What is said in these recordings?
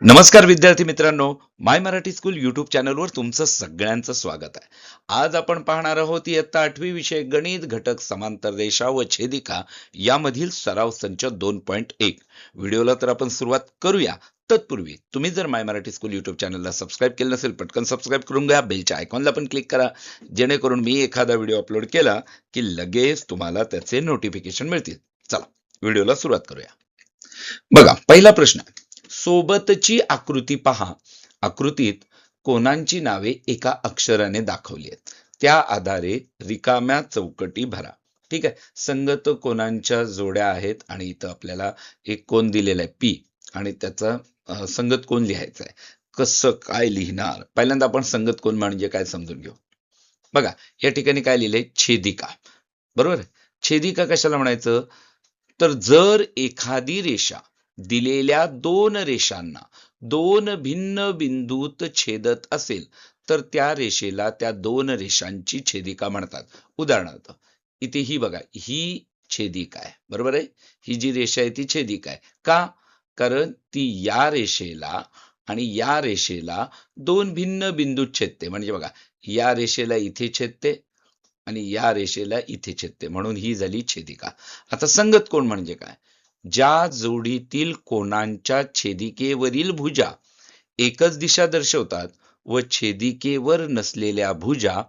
नमस्कार विद्यार्थी मित्रांनो, माय मराठी स्कूल यूट्यूब चॅनलवर तुमचं सगळ्यांचं स्वागत आहे. आज आपण पाहणार आहोत इयत्ता 8वी विषय गणित घटक समांतर रेषा व छेदिका यामधील सराव संच 2.1. व्हिडिओला तर आपण सुरुवात करूया. तत्पूर्वी तुम्ही जर माय मराठी स्कूल यूट्यूब चॅनलला सबस्क्राईब केलं नसेल, पटकन सबस्क्राईब करून घ्या. बेलच्या आयकॉनला पण क्लिक करा, जेणेकरून मी एखादा व्हिडिओ अपलोड केला की लगेच तुम्हाला त्याचे नोटिफिकेशन मिळतील. चला व्हिडिओला सुरुवात करूया. बघा, पहिला प्रश्न, सोबतची आकृती पहा. आकृतीत कोणांची नावे एका अक्षराने दाखवली आहेत, त्या आधारे रिकाम्या चौकटी भरा. ठीक आहे, संगत कोणांच्या जोड्या आहेत आणि इथं आपल्याला एक कोण दिलेला आहे पी आणि त्याचा संगत कोण लिहायचा आहे. कसं काय लिहिणार, पहिल्यांदा आपण संगत कोण म्हणजे काय समजून घेऊ. बघा, या ठिकाणी काय लिहिलंय, छेदिका. बरोबर, छेदिका कशाला म्हणायचं, तर जर एखादी रेषा दिलेल्या दोन रेषांना दोन भिन्न बिंदूत छेदत असेल तर त्या रेषेला त्या दोन रेषांची छेदिका म्हणतात. उदाहरणार्थ इथे ही बघा, ही छेदिका आहे. बरोबर आहे, ही जी रेषा आहे ती छेदिका आहे. का, कारण ती या रेषेला आणि या रेषेला दोन भिन्न बिंदूत छेदते. म्हणजे बघा, या रेषेला इथे छेदते आणि या रेषेला इथे छेदते, म्हणून ही झाली छेदिका. आता संगत कोण म्हणजे काय, ज्या जोडीतील कोणांच्या छेदिकेवरील भुजा एकच दिशा दर्शवतात व छेदिकेवर नसलेल्या भुजा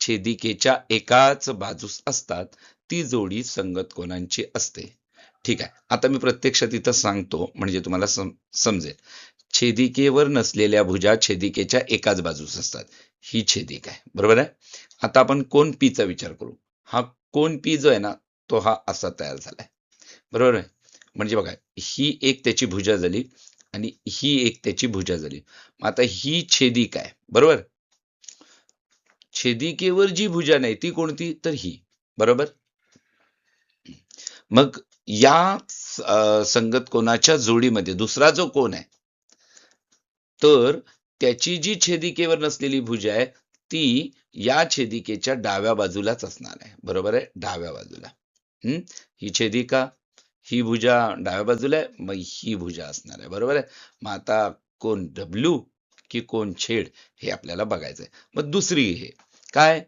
छेदिकेच्या एकाच बाजूस असतात, ती जोडी संगत कोणांची असते. ठीक आहे, आता मी प्रत्यक्षात इथं सांगतो म्हणजे तुम्हाला समजेल. छेदिकेवर नसलेल्या भुजा छेदिकेच्या एकाच बाजूस असतात, ही छेदिका आहे. बरोबर आहे. आता आपण कोण पीचा विचार करू. हा कोण पी जो आहे ना, तो हा असा तयार झालाय. बरोबर आहे, म्हणजे बघा, ही एक त्याची भुजा झाली आणि ही एक त्याची भुजा झाली. आता ही छेदिका आहे. बरोबर, छेदिकेवर जी भुजा नाही ती कोणती, तर ही. बरोबर, मग या संगत कोणाच्या जोडीमध्ये दुसरा जो कोण आहे, तर त्याची जी छेदिकेवर नसलेली भुजा आहे ती या छेदिकेच्या डाव्या बाजूलाच असणार आहे. बरोबर आहे, डाव्या बाजूला. ही छेदिका, ही भुजा डाव्या बाजूला आहे, मग ही भुजा असणार आहे. बरोबर आहे. मग आता कोण डब्ल्यू की कोण छेड हे आपल्याला बघायचं आहे. मग दुसरी हे काय,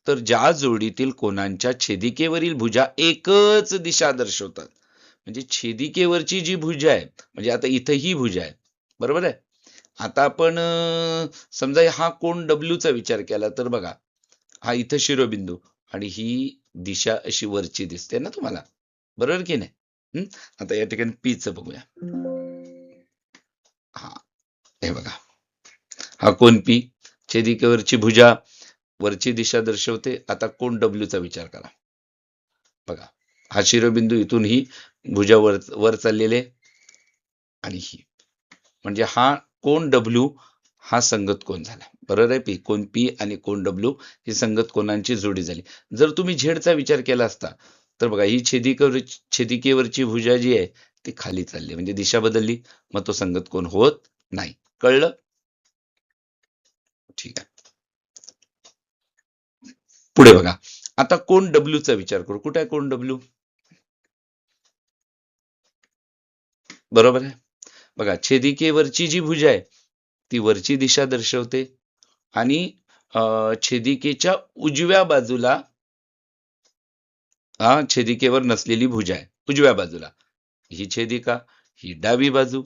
तर ज्या जोडीतील कोणांच्या छेदिकेवरील भुजा एकच दिशा दर्शवतात. म्हणजे छेदिकेवरची जी भुजा आहे, म्हणजे आता इथं ही भुजा आहे. बरोबर आहे. आता आपण समजा हा कोण डब्ल्यूचा विचार केला तर बघा, हा इथं शिरोबिंदू आणि ही दिशा अशी वरची दिसते ना तुम्हाला. बरोबर की नाही. आता या ठिकाणी पीच बघूया. हा, हे बघा, हा कोण पी, छेदिकेवरची भुजा वरची दिशा दर्शवते. आता कोण डब्ल्यूचा विचार करा. बघा, हा शिरोबिंदू, इथून ही भुजा वर चाललेले आणि ही, म्हणजे हा कोण डब्ल्यू हा संगत कोण झाला. बरोबर आहे. कोण पी आणि कोण डब्ल्यू ही संगत कोणांची जोडी झाली. जर तुम्ही झेडचा विचार केला असता तर बघा, ही छेदिकेवरची भुजा जी आहे ती खाली चालली, म्हणजे दिशा बदलली, मग तो संगत कोण होत नाही. कळलं. ठीक आहे, पुढे बघा. आता कोण डब्ल्यूचा विचार करू. कुठे आहे कोण डब्ल्यू. बरोबर आहे. बघा, छेदिकेवरची जी भुजा आहे ती वरची दिशा दर्शवते आणि छेदिकेच्या उजव्या बाजूला छेदिकेवर नसलेली भुजा आहे उजव्या बाजूला. ही छेदिका, ही डावी बाजू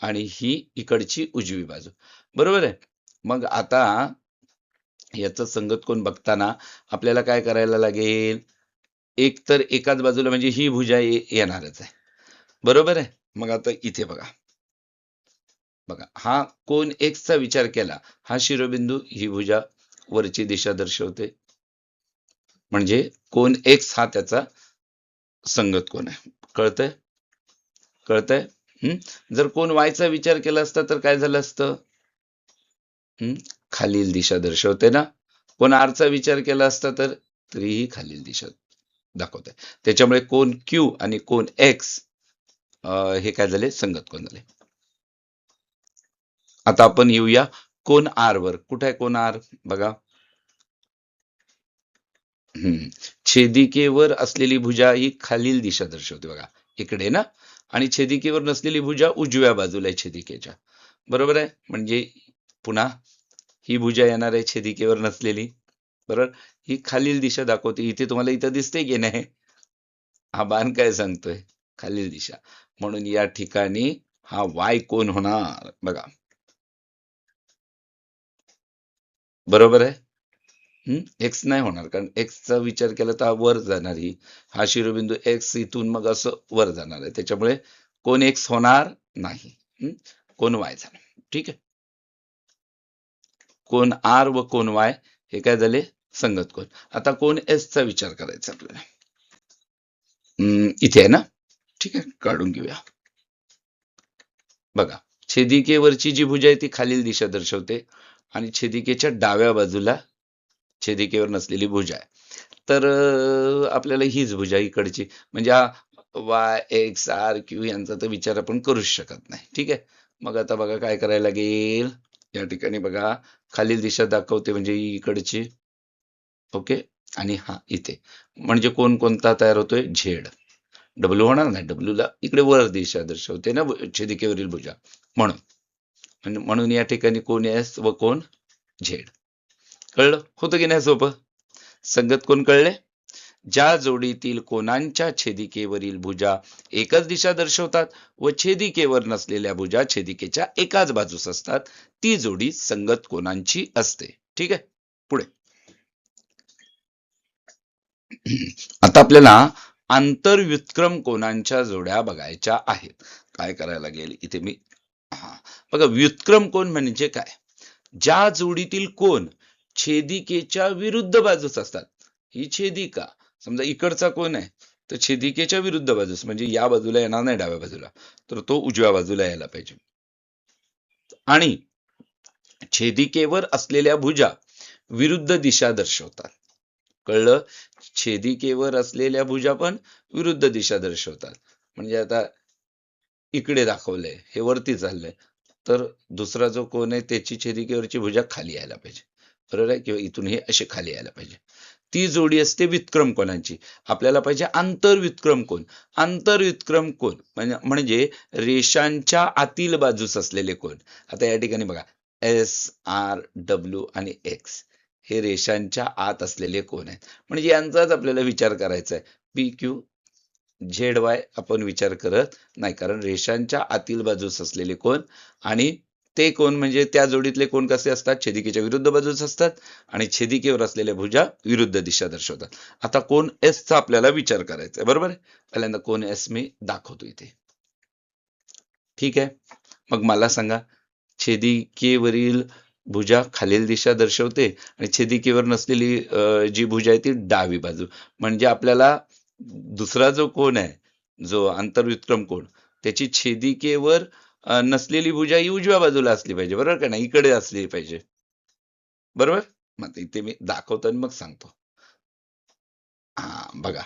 आणि ही इकडची उजवी बाजू. बरोबर आहे. मग आता याचं संगत कोण बघताना आपल्याला काय करायला लागेल, एक तर एकाच बाजूला म्हणजे ही भुजा येणारच आहे. बरोबर आहे. मग आता इथे बघा, बघा, हा कोण एक्स चा विचार केला, हा शिरोबिंदू, ही भुजा वरची दिशा दर्शवते, म्हणजे कोण एक्स हा त्याचा संगत कोण आहे. कळतंय. कळतंय. जर कोण वायचा विचार केला असता तर काय झालं असतं, खालील दिशा दर्शवते ना. कोण आरचा विचार केला असता तर तरीही खालील दिशा दाखवत आहे. त्याच्यामुळे कोण क्यू आणि कोण एक्स हे काय झाले, संगत कोण झाले. आता आपण येऊया कोण आर वर. कुठे आहे कोण आर, बघा. छेदिकेवर असलेली भुजा ही खालील दिशा दर्शवते. बघा इकडे ना, आणि छेदिकेवर नसलेली भुजा उजव्या बाजूला आहे छेदिकेच्या. बरोबर आहे. म्हणजे पुन्हा ही भुजा येणार आहे छेदिकेवर नसलेली. बरोबर. ही खालील दिशा दाखवते. इथे तुम्हाला इथं दिसते की नाही, हा बाण काय सांगतोय, खालील दिशा. म्हणून या ठिकाणी हा वाय कोण होणार बघा. बरोबर आहे. एक्स नाही होणार, कारण एक्सचा विचार केला तर हा वर जाणार. हा शिरोबिंदू एक्स इथून मग असं वर जाणार आहे, त्याच्यामुळे कोण एक्स होणार नाही. कोण वाय झाला. ठीक आहे. कोण आर व कोण वाय हे काय झाले, संगत कोण. आता कोण एस चा विचार करायचा आपल्याला. इथे आहे ना. ठीक आहे, काढून घेऊया. बघा, छेदिकेवरची जी भुजा आहे ती खालील दिशा दर्शवते आणि छेदिकेच्या डाव्या बाजूला छेदिकेवर नसलेली भुजा आहे. तर आपल्याला हीच भुजा इकडची, म्हणजे हा वाय एक्स आर क्यू यांचा तर विचार आपण करूच शकत नाही. ठीक आहे. मग आता बघा काय करायला लागेल. या ठिकाणी बघा, खालील दिशा दाखवते म्हणजे इकडची. ओके. आणि हा इथे, म्हणजे कोण कोणता तयार होतोय, झेड. डब्ल्यू होणार नाही, डब्ल्यू ला इकडे वर दिशा दर्शवते ना छेदिकेवरील भुजा, म्हणून या ठिकाणी कोण एस व कोण झेड. कळलं होतं की नाही सोपं. संगत कोण कळले. ज्या जोडीतील कोणांच्या छेदिकेवरील भुजा एकच दिशा दर्शवतात व छेदिकेवर नसलेल्या भुजा छेदिकेच्या एकाच बाजूस असतात, ती जोडी संगत कोणांची असते. ठीक आहे. पुढे आता आपल्याला आंतरव्युत्क्रम कोणांच्या जोड्या बघायच्या आहेत. काय करायला लागेल इथे मी, बघा, व्युत्क्रम कोण म्हणजे काय, ज्या जोडीतील कोण छेदिकेच्या विरुद्ध बाजूस असतात. ही छेदिका, समजा इकडचा कोण आहे तर छेदिकेच्या विरुद्ध बाजूस, म्हणजे या बाजूला येणार नाही डाव्या बाजूला, तर तो उजव्या बाजूला यायला पाहिजे. आणि छेदिकेवर असलेल्या भुजा विरुद्ध दिशा दर्शवतात. कळलं. छेदिकेवर असलेल्या भुजा पण विरुद्ध दिशा दर्शवतात. म्हणजे आता इकडे दाखवलंय, हे वरती चाललंय, तर दुसरा जो कोण आहे त्याची छेदिकेवरची भुजा खाली यायला पाहिजे. बरोबर आहे. किंवा इथून हे असे खाली यायला पाहिजे. ती जोडी असते व्युत्क्रम कोणांची. आपल्याला पाहिजे आंतरव्युत्क्रम कोण. आंतरव्युत्क्रम कोण म्हणजे रेषांच्या आतील बाजूस असलेले कोण. आता या ठिकाणी बघा, एस आर डब्ल्यू आणि एक्स हे रेषांच्या आत असलेले कोण आहेत, म्हणजे यांचाच आपल्याला विचार करायचा आहे. पी क्यू झेड वाय आपण विचार करत नाही, कारण रेषांच्या आतील बाजूस असलेले कोण आणि ते कोण म्हणजे त्या जोडीतले कोण कसे असतात, छेदिकेच्या विरुद्ध बाजूस असतात आणि छेदिकेवर असलेल्या भुजा विरुद्ध दिशा दर्शवतात. आता कोण एस चा आपल्याला विचार करायचा आहे. बरोबर आहे. पहिल्यांदा कोण एस मी दाखवतो इथे. ठीक आहे. मग मला सांगा, छेदिकेवरील भुजा खालील दिशा दर्शवते आणि छेदिकेवर नसलेली जी भुजा आहे ती डावी बाजू. म्हणजे आपल्याला दुसरा जो कोण आहे, जो आंतरव्युत्क्रम कोण, त्याची छेदिकेवर नसलेली भुजा ही उजव्या बाजूला असली पाहिजे. बरोबर का नाही, इकडे असली पाहिजे. बरोबर. मग इथे मी दाखवतो आणि मग सांगतो. हा बघा,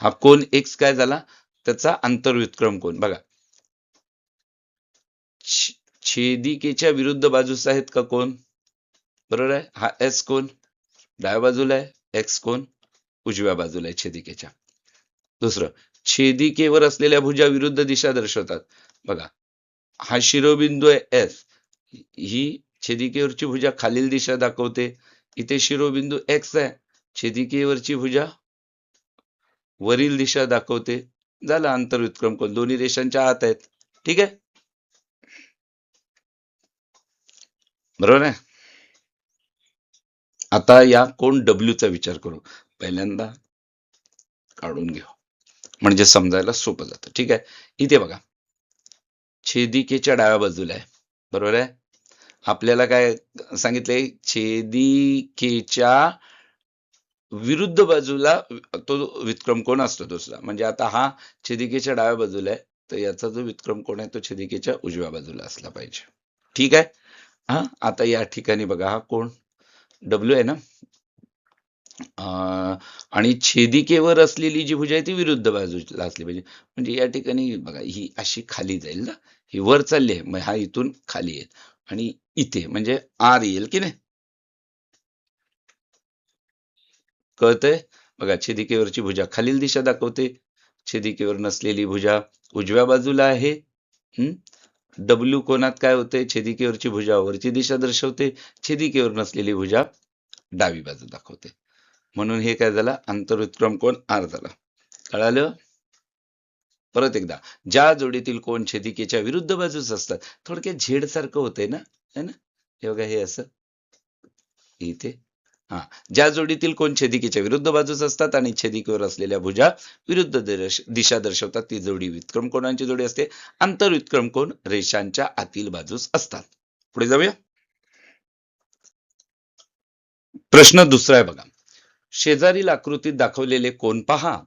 हा कोण एक्स काय झाला, त्याचा आंतरव्युत्क्रम कोण बघा. छेदिकेच्या विरुद्ध बाजूस आहेत का कोण. बरोबर आहे. हा एस कोण डाव्या बाजूला आहे, एक्स कोण उजव्या बाजूला आहे छेदिकेच्या. दुसरं, छेदिकेवर असलेल्या भुजा विरुद्ध दिशा दर्शवतात. बघा, हा शिरोबिंदू आहे एस, ही छेदिकेवरची भुजा खालील दिशा दाखवते. इथे शिरोबिंदू एक्स आहे, छेदिकेवरची भुजा वरील दिशा दाखवते. झाला आंतरव्युत्क्रम कोण, दोन्ही रेषांच्या आत आहेत. ठीक आहे. बरोबर आहे. आता या कोण डब्ल्यू चा विचार करू. पहिल्यांदा काढून घेऊ म्हणजे समजायला सोपं जातं. ठीक आहे. इथे बघा, छेदिकेच्या डाव्या बाजूला आहे. बरोबर आहे. आपल्याला काय सांगितलंय, छेदिकेच्या विरुद्ध बाजूला तो व्युत्क्रम कोण असतो दुसरा. म्हणजे आता हा छेदिकेच्या डाव्या बाजूला आहे, तर याचा जो व्युत्क्रम कोण आहे तो छेदिकेच्या उजव्या बाजूला असला पाहिजे. ठीक आहे. हा आता या ठिकाणी बघा, हा कोण डब्ल्यू आहे ना, आणि छेदिकेवर असलेली जी भुजा आहे ती विरुद्ध बाजूला असली पाहिजे. म्हणजे या ठिकाणी बघा, ही अशी खाली जाईल ना, ही वर चालली आहे, मग हा इथून खाली येईल आणि इथे म्हणजे आर येईल की नाही. कळतंय. बघा, छेदिकेवरची भुजा खालील दिशा दाखवते, छेदिकेवर नसलेली भुजा उजव्या बाजूला आहे. डब्ल्यू कोणात काय होते, छेदिकेवरची भुजा वरची दिशा दर्शवते, छेदिकेवर नसलेली भुजा डावी बाजू दाखवते. म्हणून हे काय झालं, आंतरविक्रम कोण आर झाला. कळालं? परत एकदा, ज्या जोडीतील कोण छेदिकेच्या विरुद्ध बाजूस असतात, थोडक्यात झेड सारखं होतंय ना, है ना? हे बघा, हे असं इथे. हा, ज्या जोडीतील कोण छेदिकेच्या विरुद्ध बाजूस असतात आणि छेदिकेवर असलेल्या भुजा विरुद्ध दिशा दर्शवतात, ती जोडी व्युत्क्रम कोणाची जोडी असते. आंतरव्युत्क्रम कोण रेषांच्या आतील बाजूस असतात. पुढे जाऊया. प्रश्न दुसरा आहे बघा. शेजारील आकृतीत दाखवलेले कोन पहा.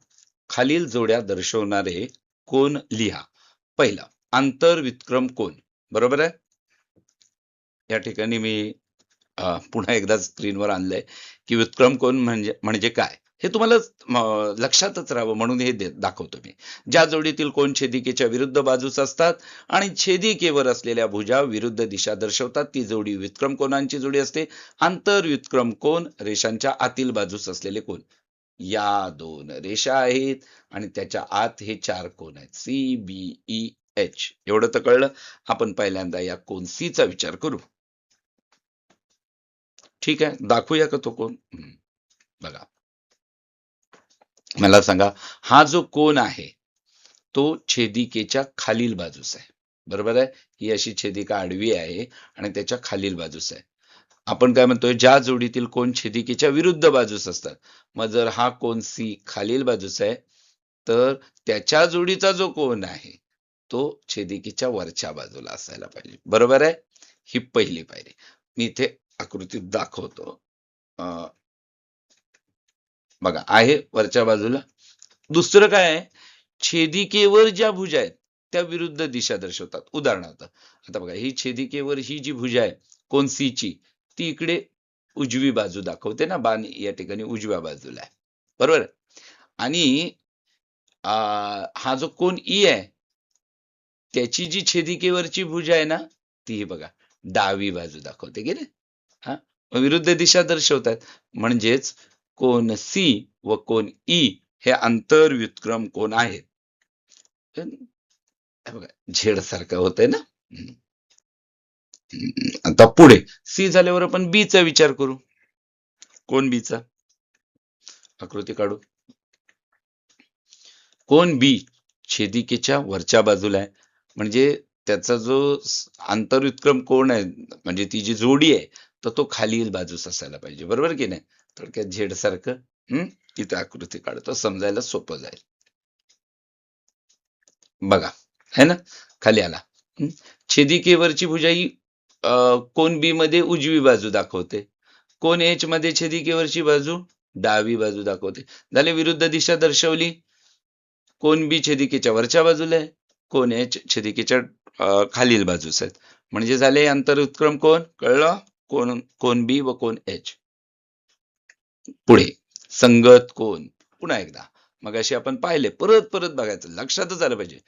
खालील जोड्या दर्शवणारे कोन लिहा. पहिला, आंतरव्युत्क्रम कोन. बरोबर आहे. या ठिकाणी मी पुन्हा एकदा स्क्रीनवर आणलंय की व्युत्क्रम कोन म्हणजे काय हे तुम्हाला लक्षातच राहावं म्हणून हे दाखवतो मी. ज्या जोडीतील कोन छेदिकेच्या विरुद्ध बाजूस असतात आणि छेदिकेवर असलेल्या भुजा विरुद्ध दिशा दर्शवतात, ती जोडी व्युत्क्रम कोनांची जोडी असते. आंतरव्युत्क्रम कोन रेषांच्या आतील बाजूस असलेले कोन. या दोन रेषा आहेत आणि त्याच्या आत हे चार कोन आहेत, सी बी ई एच. एवढं तर कळलं. आपण पहिल्यांदा या कोन सी चा विचार करू. ठीक आहे, दाखवूया का तो कोन. बघा, मला सांगा, हा जो कोन आहे तो छेदिकेच्या खालील बाजूस आहे. बरोबर आहे. ही अशी छेदिका आडवी आहे आणि त्याच्या खालील बाजूस आहे. आपण काय म्हणतोय, ज्या जोडीतील कोन छेदिकेच्या विरुद्ध बाजूस असतात. मग जर हा कोन सी खालील बाजूस आहे तर त्याच्या जोडीचा जो कोन आहे तो छेदिकेच्या वरच्या बाजूला असायला पाहिजे. बरोबर आहे. ही पहिली पायरी मी इथे आकृतीत दाखवतो. बघा, आहे वरच्या बाजूला. दुसरं काय आहे, छेदिकेवर ज्या भुजा आहेत त्या विरुद्ध दिशा दर्शवतात. उदाहरणार्थ आता बघा, ही छेदिकेवर ही जी भुजा आहे कोन सी ची, ती इकडे उजवी बाजू दाखवते ना, बाण या ठिकाणी उजव्या बाजूला आहे. बरोबर. आणि हा जो कोन ई आहे त्याची जी छेदिकेवरची भुजा आहे ना, ती बघा डावी बाजू दाखवते की नाही. हा, विरुद्ध दिशा दर्शवतात. म्हणजेच कोन सी व कोन ई हे आंतरव्युत्क्रम कोन आहेत. बघा, झेड सारखं होतंय ना. आता पुढे सी झाल्यावर आपण बी चा विचार करू. कोन बी चा आकृती काढू. कोन बी छेदिकेच्या वरच्या बाजूला आहे, म्हणजे त्याचा जो आंतरव्युत्क्रम कोन आहे, म्हणजे ती जी जोडी आहे, तर तो खालील बाजूस असायला पाहिजे. बरोबर की नाही. थोडक्यात झेड सारखं तिथे आकृती काढतो, समजायला सोपं जाईल. बघा, है ना, खाली आला. छेदिकेवरची भुजा ही कोन बी मध्ये उजवी बाजू दाखवते. कोन एच मध्ये छेदिकेवरची बाजू डावी बाजू दाखवते. झाले, विरुद्ध दिशा दर्शवली. कोन बी छेदिकेच्या वरच्या बाजूला आहे, कोन एच छेदिकेच्या खालील बाजूस आहेत. म्हणजे झाले आंतरव्युत्क्रम कोन. कळलं. कोन बी व कोन एच. पुढे संगत कोन. पुन्हा एकदा मग अशी आपण पाहिले, परत परत बघायचं, लक्षातच आलं पाहिजे.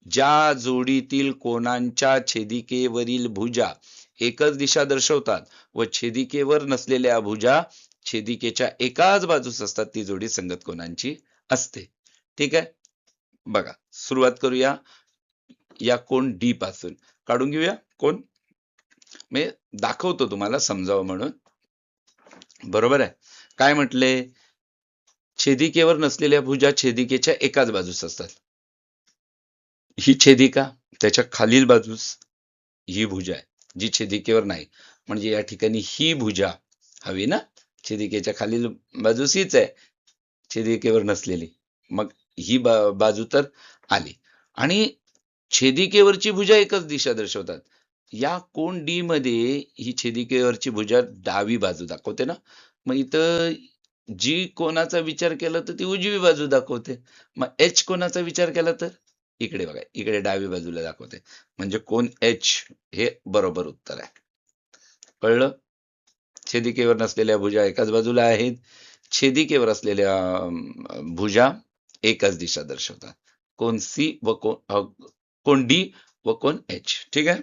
ज्या जोडीतील कोनांच्या छेदिकेवरील भुजा एकच दिशा दर्शवतात व छेदिकेवर नसलेल्या भुजा छेदिकेच्या एकाच बाजूस असतात, ती जोडी संगत कोनांची असते. ठीक आहे. बघा, सुरुवात करूया या कोन डी पासून. काढून घेऊया कोन. मी दाखवतो तुम्हाला समजावं म्हणून. बरोबर आहे. काय म्हटले, छेदिकेवर नसलेल्या भुजा छेदिकेच्या एकाच बाजूस असतात. ही छेदिका, त्याच्या खालील बाजूस ही भुजा आहे जी छेदिकेवर नाही. म्हणजे या ठिकाणी ही भुजा हवी ना, छेदिकेच्या खालील बाजूस हीच आहे, छेदिकेवर नसलेली. मग ही बाजू तर आली. आणि छेदिकेवरची भुजा एकच दिशा दर्शवतात. या कोन डी मध्ये ही छेदिकेवरची भुजा डावी बाजू दाखवते ना. मग इथं जी कोणाचा विचार केला तर ती उजवी बाजू दाखवते. मग एच कोणाचा विचार केला तर इकडे बघा, इकडे डावी बाजूला दाखवते. म्हणजे कोन एच हे बरोबर उत्तर आहे. कळलं. छेदिकेवर नसलेल्या भुजा एकाच बाजूला आहेत. छेदिकेवर असलेल्या भुजा एकच दिशा दर्शवतात. कोन सी व कोन डी व कोन एच. ठीक आहे.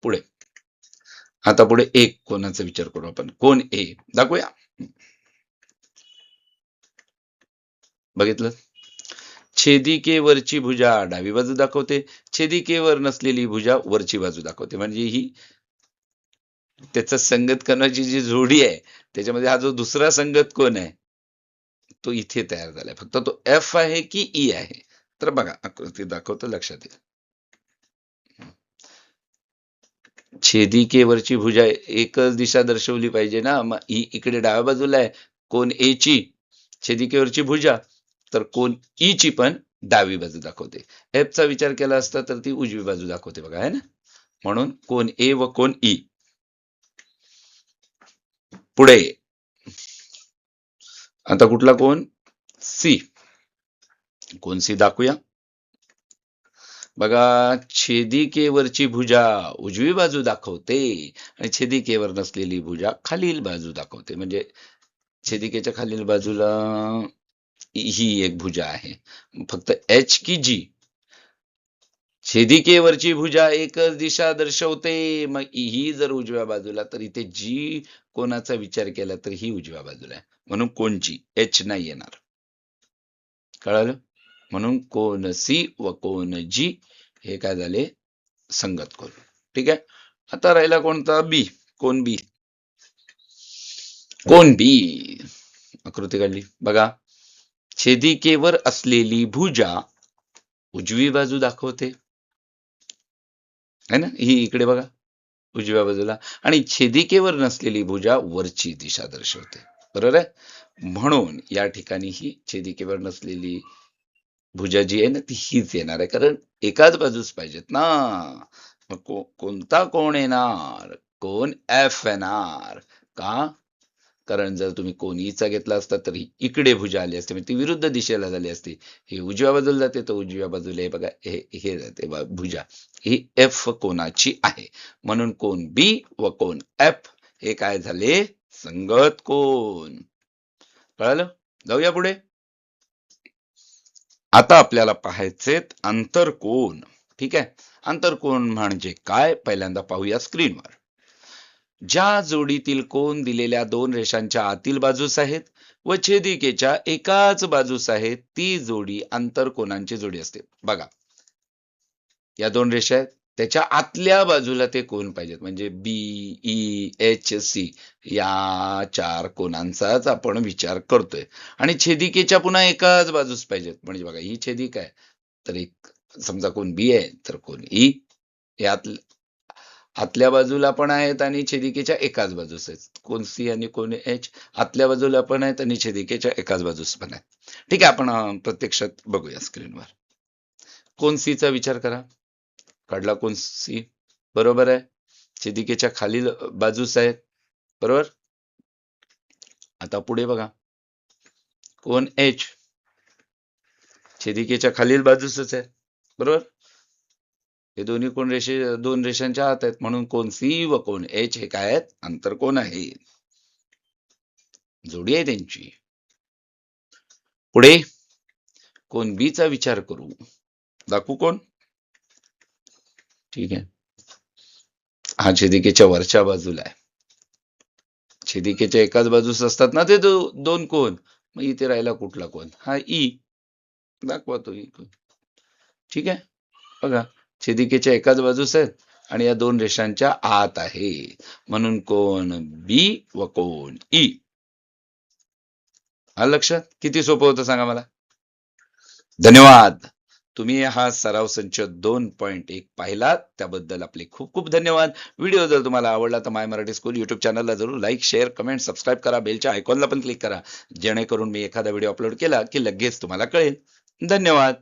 पुढे आता पुढे एक कोणाचा विचार करू आपण. कोन ए दाखवूया. बघितलं, छेदिकेवरची भुजा डावी बाजू दाखवते, छेदिकेवर नसलेली भुजा वरची बाजू दाखवते. म्हणजे ही त्याचा संगत करण्याची जी जोडी आहे त्याच्यामध्ये हा जो दुसरा संगत कोण आहे तो इथे तयार झालाय. फक्त तो एफ आहे की ई आहे. तर बघा आकृती दाखवतो, लक्षात येईल. छेदिकेवरची भुजा एकच दिशा दर्शवली पाहिजे ना. मग ही इकडे डाव्या बाजूला आहे कोण ए ची छेदिकेवरची भुजा, तर कोण ई ची पण डावी बाजू दाखवते. एफ चा विचार केला असता तर ती उजवी बाजू दाखवते बघा, आहे ना. म्हणून कोण ए व कोण ई. पुढे आता कुठला कोण सी. कोण सी दाखवूया. बघा छेदिकेवरची भुजा उजवी बाजू दाखवते आणि छेदिकेवर नसलेली भुजा खालील बाजू दाखवते. म्हणजे छेदिकेच्या खालील बाजूला ही एक भुजा आहे. फक्त एच की जी. छेदिकेवरची भुजा एकच दिशा दर्शवते. मग ही जर उजव्या बाजूला तर इथे जी कोणाचा विचार केला तर ही उजव्या बाजूला आहे. म्हणून कोण जी, एच नाही येणार. कळालं. म्हणून कोण सी व कोण जी हे काय झाले संगत कोण. ठीक आहे. आता राहिला कोणता बी. कोण बी. कोण बी आकृती काढली बघा. छेदिकेवर असलेली भुजा उजवी बाजू दाखवते, है ना. ही इकडे बघा उजव्या बाजूला, आणि छेदिकेवर नसलेली भुजा वरची दिशा दर्शवते. बरोबर आहे. म्हणून या ठिकाणी ही छेदिकेवर नसलेली भुजा जी आहे ना ती हीच येणार आहे, कारण एकाच बाजूच पाहिजेत ना. मग कोणता कोण येणार. कोण एफ येणार. का. कारण जर तुम्ही कोण ईचा घेतला असता तर ही इकडे भुजा आली असते, म्हणजे ती विरुद्ध दिशेला झाली असती. ही उजव्या बाजूला जाते तर उजव्या बाजूला हे बघा हे जाते भुजा. ही एफ कोणाची आहे. म्हणून कोण बी व कोण एफ हे काय झाले संगत कोण. कळालं. जाऊया पुढे. आता आपल्याला पाहायचे आंतरकोन. ठीक आहे. आंतरकोन म्हणजे काय पहिल्यांदा पाहूया स्क्रीनवर. ज्या जोडीतील कोन दिलेल्या दोन रेषांच्या आतील बाजूस आहेत व छेदिकेच्या एकाच बाजूस आहेत ती जोडी आंतरकोनांची जोडी असते. बघा या दोन रेषा आहेत त्याच्या आतल्या बाजूला ते कोन पाहिजेत. म्हणजे बी ई एच सी या चार कोनांचाच आपण विचार करतोय. आणि छेदिकेच्या पुन्हा एकाच बाजूस पाहिजेत. म्हणजे बघा ही छेदिका आहे तर एक समजा कोण बी आहे तर कोण ई यात आतल्या बाजूला पण आहेत आणि छेदिकेच्या एकाच बाजूस आहेत. कोण सी आणि कोण एच आतल्या बाजूला पण आहेत आणि छेदिकेच्या एकाच बाजूस पण आहेत. ठीक आहे. आपण प्रत्यक्षात बघूया स्क्रीनवर. कोण सी चा विचार करा. काढला कोण सी. बरोबर आहे. छेदिकेच्या खालील बाजूस आहेत. बरोबर. आता पुढे बघा कोण एच छेदिकेच्या खालील बाजूसच आहे. बरोबर. हे दोन्ही कोण दोन रेषांच्या आत आहेत. म्हणून कोण सी व कोण एच हे काय आहेत आंतरकोन आहे. जोडी आहे त्यांची. पुढे कोण बी चा विचार करू. दाखवू कोण. ठीक आहे. हा छेदिकेच्या वरच्या बाजूला आहे. छेदिकेच्या एकाच बाजूस असतात ना ते दोन कोण. मग इथे राहिला कुठला कोण. हा ई. दाखवा तो ई कोण. ठीक आहे. बघा छेदिकेच्या एकाच बाजूस आहेत आणि या दोन रेषांच्या आत आहे. म्हणून कोण बी व कोण ई. हा लक्षात. किती सोपं होतं सांगा मला. धन्यवाद. तुम्ही हा सराव संच 2.1 पाहिलात त्याबद्दल आपले खूप खूप धन्यवाद. व्हिडिओ जर तुम्हाला आवडला तर माय मराठी स्कूल युट्यूब चॅनलला जरूर लाईक शेअर कमेंट सबस्क्राईब करा. बेलच्या आयकॉनला पण क्लिक करा जेणेकरून मी एखादा व्हिडिओ अपलोड केला की लगेच तुम्हाला कळेल. धन्यवाद.